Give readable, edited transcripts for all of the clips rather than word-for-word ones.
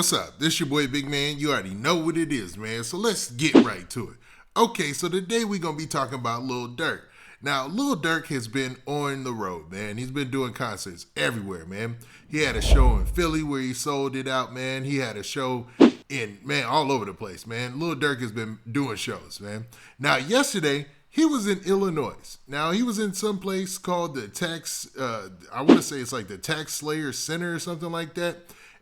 what's up? This your boy Big Man. You already know what it is, man. So let's get right to it. Okay, so today we're going to be talking about Lil Durk. Now, Lil Durk has been on the road, man. He's been doing concerts everywhere, man. He had a show in Philly where he sold it out, man. He had a show in, man, all over the place, man. Lil Durk has been doing shows, man. Now, yesterday, he was in Illinois. Now, he was in some place called the I want to say it's like the Tax Slayer Center or something like that.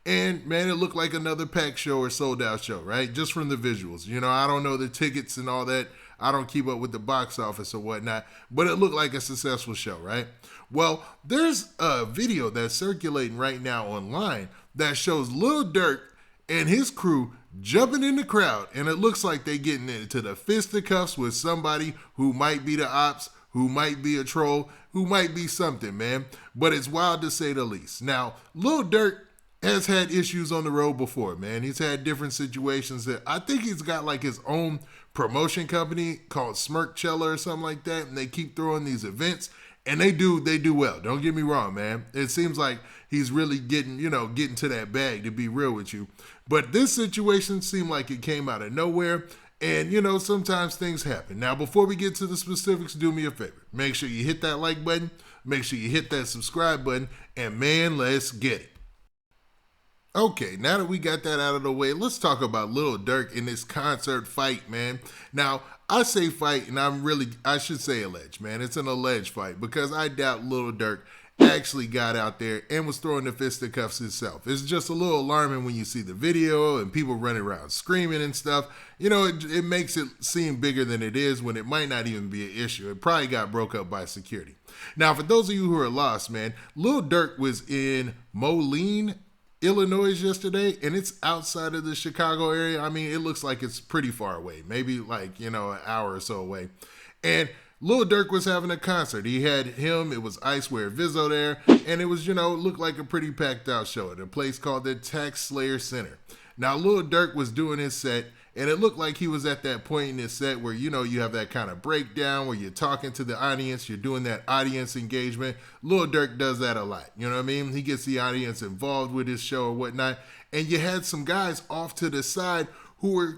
And, man, it looked like another packed show or sold out show, right? Just from the visuals. You know, I don't know the tickets and all that. I don't keep up with the box office or whatnot. But it looked like a successful show, right? Well, there's a video that's circulating right now online that shows Lil Durk and his crew jumping in the crowd. And it looks like they getting into the fisticuffs with somebody who might be the ops, who might be a troll, who might be something, man. But it's wild to say the least. Now, Lil Durk has had issues on the road before, man. He's had different situations that I think he's got like his own promotion company called Smirkchella or something like that, and they keep throwing these events, and they do well. Don't get me wrong, man. It seems like he's really getting to that bag, to be real with you. But this situation seemed like it came out of nowhere, and sometimes things happen. Now, before we get to the specifics, do me a favor. Make sure you hit that like button, make sure you hit that subscribe button, and man, let's get it. Okay, now that we got that out of the way, let's talk about Lil Durk in this concert fight, man. Now, I say fight, and I should say alleged, man. It's an alleged fight because I doubt Lil Durk actually got out there and was throwing the fisticuffs himself. It's just a little alarming when you see the video and people running around screaming and stuff. It makes it seem bigger than it is when it might not even be an issue. It probably got broke up by security. Now, for those of you who are lost, man, Lil Durk was in Moline, Illinois yesterday, and it's outside of the Chicago area. I mean, it looks like it's pretty far away, maybe like, an hour or so away. And Lil Durk was having a concert. He had him, it was Icewear Vizzo there, and it was, looked like a pretty packed out show at a place called the Tax Slayer Center. Now, Lil Durk was doing his set, and it looked like he was at that point in his set where, you have that kind of breakdown where you're talking to the audience, you're doing that audience engagement. Lil Durk does that a lot. You know what I mean? He gets the audience involved with his show or whatnot. And you had some guys off to the side who were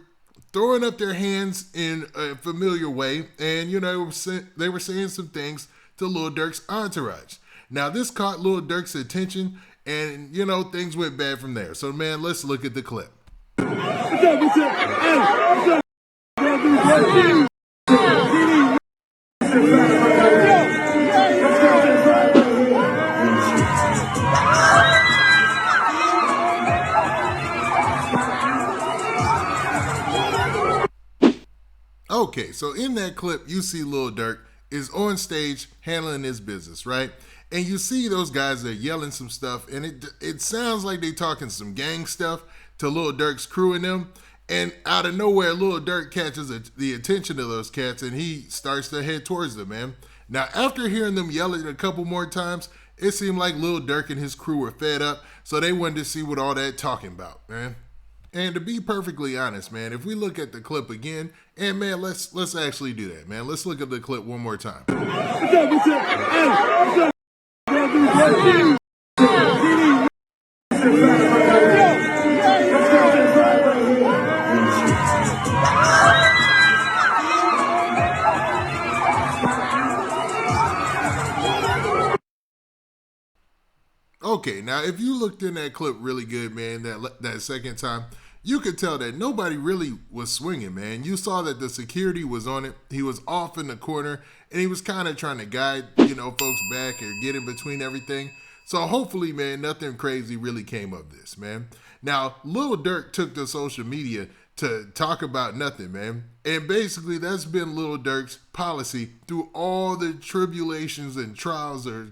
throwing up their hands in a familiar way. And, they were saying some things to Lil Durk's entourage. Now, this caught Lil Durk's attention and, things went bad from there. So, man, let's look at the clip. Okay, so in that clip, you see Lil Durk is on stage handling his business, right? And you see those guys are yelling some stuff, and it sounds like they talking some gang stuff to Lil Durk's crew and them. And out of nowhere, Lil Durk catches the attention of those cats, and he starts to head towards them, man. Now, after hearing them yelling a couple more times, it seemed like Lil Durk and his crew were fed up, so they wanted to see what all that talking about, man. And to be perfectly honest, man, if we look at the clip again, and man, let's actually do that, man. Let's look at the clip one more time. Okay, now if you looked in that clip really good, man, that second time, you could tell that nobody really was swinging, man. You saw that the security was on it. He was off in the corner, and he was kind of trying to guide, folks back and get in between everything. So hopefully, man, nothing crazy really came of this, man. Now, Lil Durk took to social media to talk about nothing, man. And basically, that's been Lil Durk's policy through all the tribulations and trials and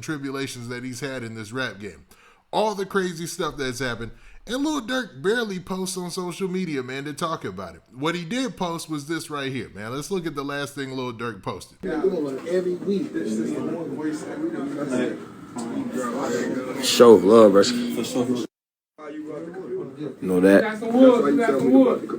tribulations that he's had in this rap game. All the crazy stuff that's happened. And Lil Durk barely posts on social media, man, to talk about it. What he did post was this right here, man. Let's look at the last thing Lil Durk posted. Every week. Show of love, bro. Know that. Got some wood. Got some wood.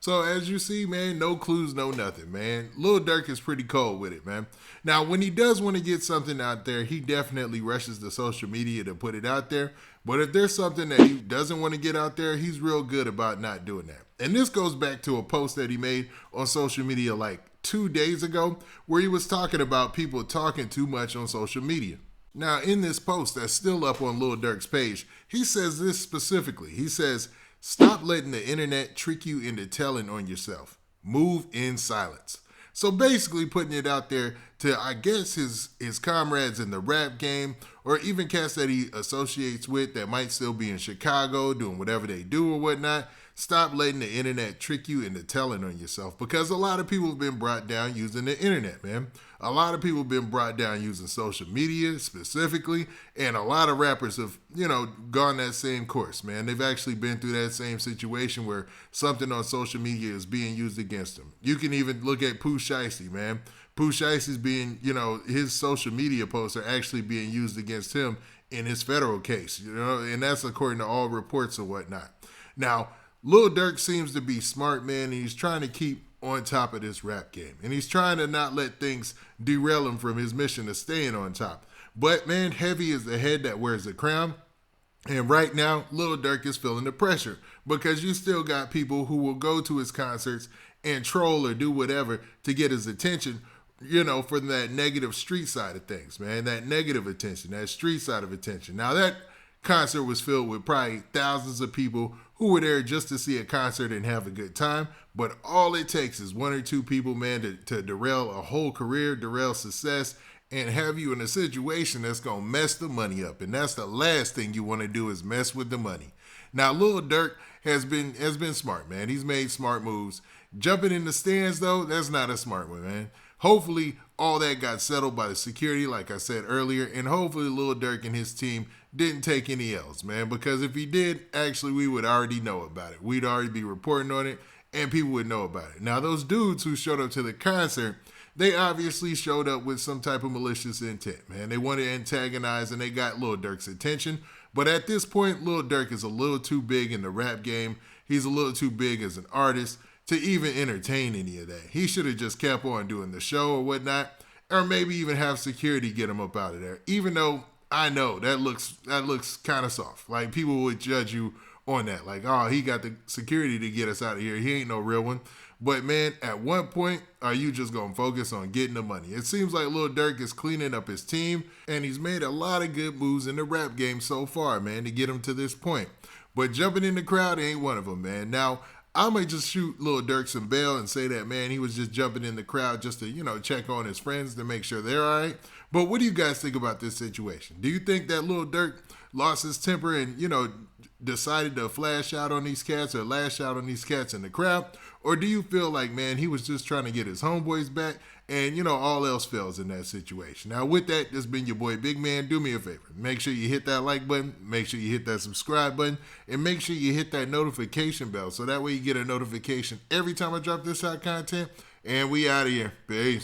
So as you see, man, no clues, no nothing, man. Lil Durk is pretty cold with it, man. Now, when he does want to get something out there, he definitely rushes to social media to put it out there. But if there's something that he doesn't want to get out there, he's real good about not doing that. And this goes back to a post that he made on social media like 2 days ago, where he was talking about people talking too much on social media. Now, in this post that's still up on Lil Durk's page, he says this specifically. He says, "Stop letting the internet trick you into telling on yourself. Move in silence." So basically putting it out there to, I guess, his comrades in the rap game, or even cats that he associates with that might still be in Chicago doing whatever they do or whatnot. Stop letting the internet trick you into telling on yourself, because a lot of people have been brought down using the internet, man. A lot of people have been brought down using social media specifically, and a lot of rappers have, gone that same course, man. They've actually been through that same situation where something on social media is being used against them. You can even look at Pooh Shiesty, man. Pooh Shiesty's being, his social media posts are actually being used against him in his federal case, and that's according to all reports or whatnot. Now, Lil Durk seems to be smart, man, and he's trying to keep on top of this rap game. And he's trying to not let things derail him from his mission of staying on top. But, man, heavy is the head that wears the crown. And right now, Lil Durk is feeling the pressure, because you still got people who will go to his concerts and troll or do whatever to get his attention, for that negative street side of things, man. That negative attention, that street side of attention. Now, that concert was filled with probably thousands of people who were there just to see a concert and have a good time. But all it takes is one or two people, man, to derail a whole career, derail success, and have you in a situation that's going to mess the money up. And that's the last thing you want to do, is mess with the money. Now, Lil Durk has been smart, man. He's made smart moves. Jumping in the stands, though, that's not a smart one, man. Hopefully, all that got settled by the security, like I said earlier, and hopefully Lil Durk and his team didn't take any L's, man, because if he did, actually, we would already know about it. We'd already be reporting on it, and people would know about it. Now, those dudes who showed up to the concert, they obviously showed up with some type of malicious intent, man. They wanted to antagonize, and they got Lil Durk's attention. But at this point, Lil Durk is a little too big in the rap game. He's a little too big as an artist to even entertain any of that. He should have just kept on doing the show or whatnot, or maybe even have security get him up out of there. Even though I know that looks kind of soft. Like, people would judge you on that. Like, oh, he got the security to get us out of here. He ain't no real one. But, man, at what point are you just going to focus on getting the money? It seems like Lil Durk is cleaning up his team, and he's made a lot of good moves in the rap game so far, man, to get him to this point. But jumping in the crowd ain't one of them, man. Now, I might just shoot Lil Durk some bail and say that, man, he was just jumping in the crowd just to, check on his friends to make sure they're all right. But what do you guys think about this situation? Do you think that Lil Durk lost his temper and, decided to flash out on these cats or lash out on these cats in the crowd? Or do you feel like, man, he was just trying to get his homeboys back and, all else fails in that situation? Now, with that, this has been your boy Big Man. Do me a favor. Make sure you hit that like button. Make sure you hit that subscribe button. And make sure you hit that notification bell so that way you get a notification every time I drop this hot content. And we out of here. Peace.